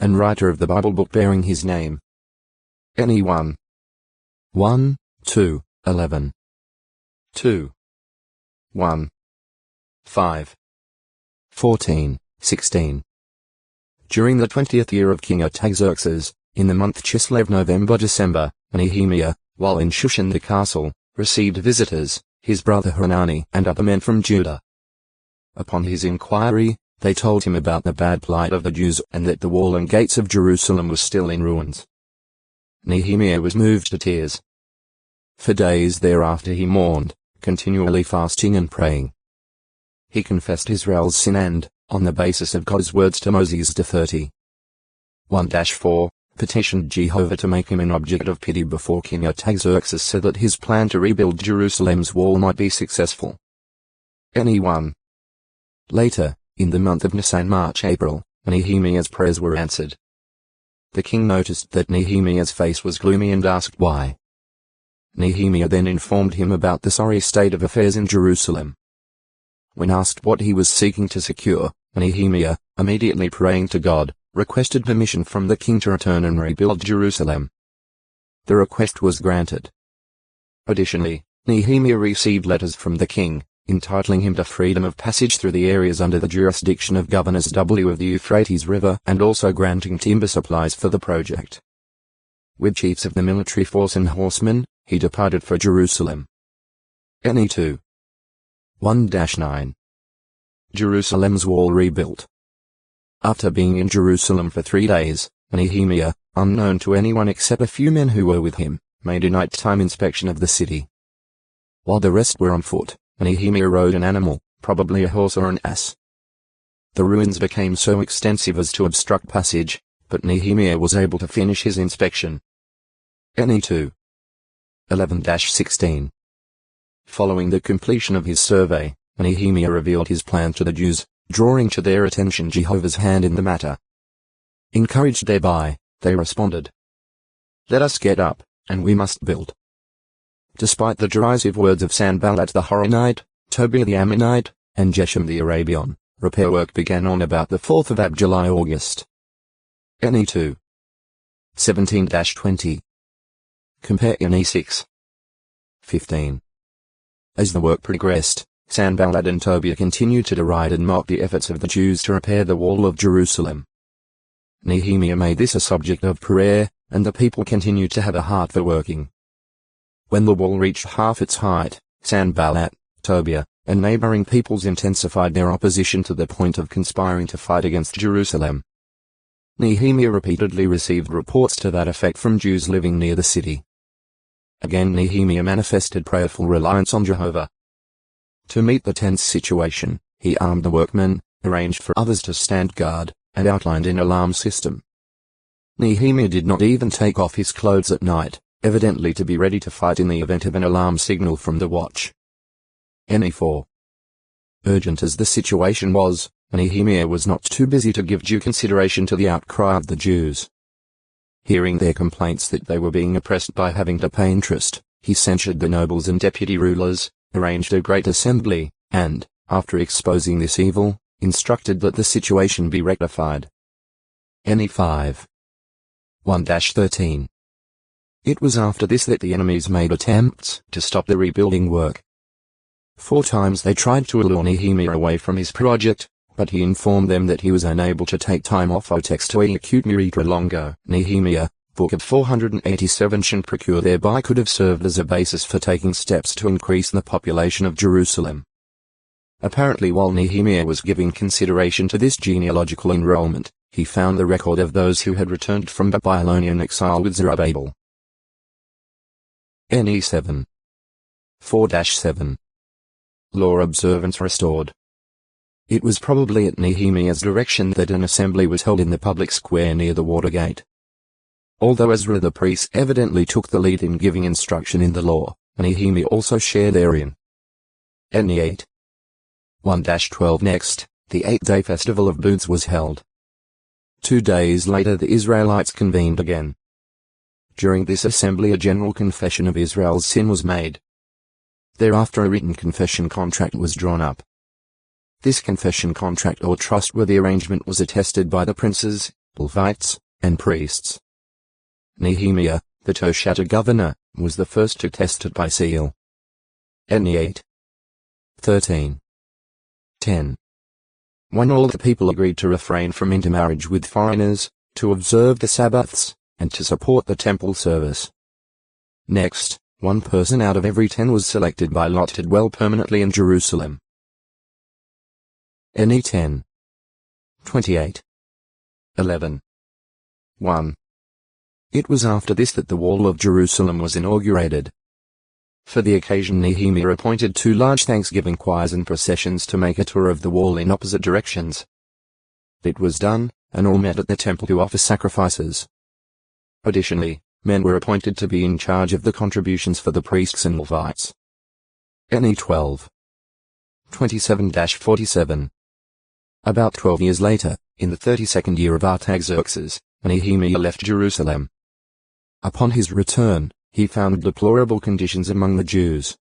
and writer of the Bible book bearing his name. Any 1. 1, 2, 11. 2. 1. 5. 14, 16. During the 20th year of King Artaxerxes, in the month Chislev November-December, Nehemiah, while in Shushan the castle, received visitors, his brother Hanani and other men from Judah. Upon his inquiry, they told him about the bad plight of the Jews and that the wall and gates of Jerusalem were still in ruins. Nehemiah was moved to tears. For days thereafter he mourned, continually fasting and praying. He confessed Israel's sin and, on the basis of God's words to Moses to 30. 1-4, petitioned Jehovah to make him an object of pity before King Artaxerxes so that his plan to rebuild Jerusalem's wall might be successful. Any 1. Later, in the month of Nisan March-April, Nehemiah's prayers were answered. The king noticed that Nehemiah's face was gloomy and asked why. Nehemiah then informed him about the sorry state of affairs in Jerusalem. When asked what he was seeking to secure, Nehemiah, immediately praying to God, requested permission from the king to return and rebuild Jerusalem. The request was granted. Additionally, Nehemiah received letters from the king, entitling him to freedom of passage through the areas under the jurisdiction of Governors W of the Euphrates River and also granting timber supplies for the project. With chiefs of the military force and horsemen, he departed for Jerusalem. Any 2. 1-9. Jerusalem's wall rebuilt. After being in Jerusalem for 3 days, Nehemiah, unknown to anyone except a few men who were with him, made a nighttime inspection of the city. While the rest were on foot, Nehemiah rode an animal, probably a horse or an ass. The ruins became so extensive as to obstruct passage, but Nehemiah was able to finish his inspection. Any 2. 11-16. Following the completion of his survey, Nehemiah revealed his plan to the Jews, drawing to their attention Jehovah's hand in the matter. Encouraged thereby, they responded, "Let us get up, and we must build." Despite the derisive words of Sanballat the Horonite, Tobiah the Ammonite, and Geshem the Arabian, repair work began on about the 4th of July-August. Any 2. 17-20. Compare NE 6. 15. As the work progressed, Sanballat and Tobiah continued to deride and mock the efforts of the Jews to repair the wall of Jerusalem. Nehemiah made this a subject of prayer, and the people continued to have a heart for working. When the wall reached half its height, Sanballat, Tobiah, and neighboring peoples intensified their opposition to the point of conspiring to fight against Jerusalem. Nehemiah repeatedly received reports to that effect from Jews living near the city. Again Nehemiah manifested prayerful reliance on Jehovah. To meet the tense situation, he armed the workmen, arranged for others to stand guard, and outlined an alarm system. Nehemiah did not even take off his clothes at night, evidently to be ready to fight in the event of an alarm signal from the watch. NE 4. Urgent as the situation was, Nehemiah was not too busy to give due consideration to the outcry of the Jews. Hearing their complaints that they were being oppressed by having to pay interest, he censured the nobles and deputy rulers, arranged a great assembly, and, after exposing this evil, instructed that the situation be rectified. NE 5. 1-13. It was after this that the enemies made attempts to stop the rebuilding work. 4 times they tried to lure Nehemiah away from his project, but he informed them that he was unable to take time off Otex to execute Miritra Longo. Nehemiah, Book of 487 Shin Procure thereby could have served as a basis for taking steps to increase the population of Jerusalem. Apparently while Nehemiah was giving consideration to this genealogical enrollment, he found the record of those who had returned from Babylonian exile with Zerubbabel. NE 7. 4-7. Law observance restored. It was probably at Nehemiah's direction that an assembly was held in the public square near the Watergate. Although Ezra the priest evidently took the lead in giving instruction in the law, Nehemiah also shared therein. NE 8. 1-12. Next, the 8-day festival of booths was held. 2 days later the Israelites convened again. During this assembly a general confession of Israel's sin was made. Thereafter a written confession contract was drawn up. This confession contract or trustworthy arrangement was attested by the princes, Levites, and priests. Nehemiah, the Shahada governor, was the first to test it by seal. Any 8. 13. 10. When all the people agreed to refrain from intermarriage with foreigners, to observe the Sabbaths, and to support the temple service. Next, 1 person out of every 10 was selected by lot to dwell permanently in Jerusalem. Any 10. 28. 11. 1. It was after this that the wall of Jerusalem was inaugurated. For the occasion Nehemiah appointed 2 large thanksgiving choirs and processions to make a tour of the wall in opposite directions. It was done, and all met at the temple to offer sacrifices. Additionally, men were appointed to be in charge of the contributions for the priests and Levites. Any 12. 27-47. About 12 years later, in the 32nd year of Artaxerxes, Nehemiah left Jerusalem. Upon his return, he found deplorable conditions among the Jews,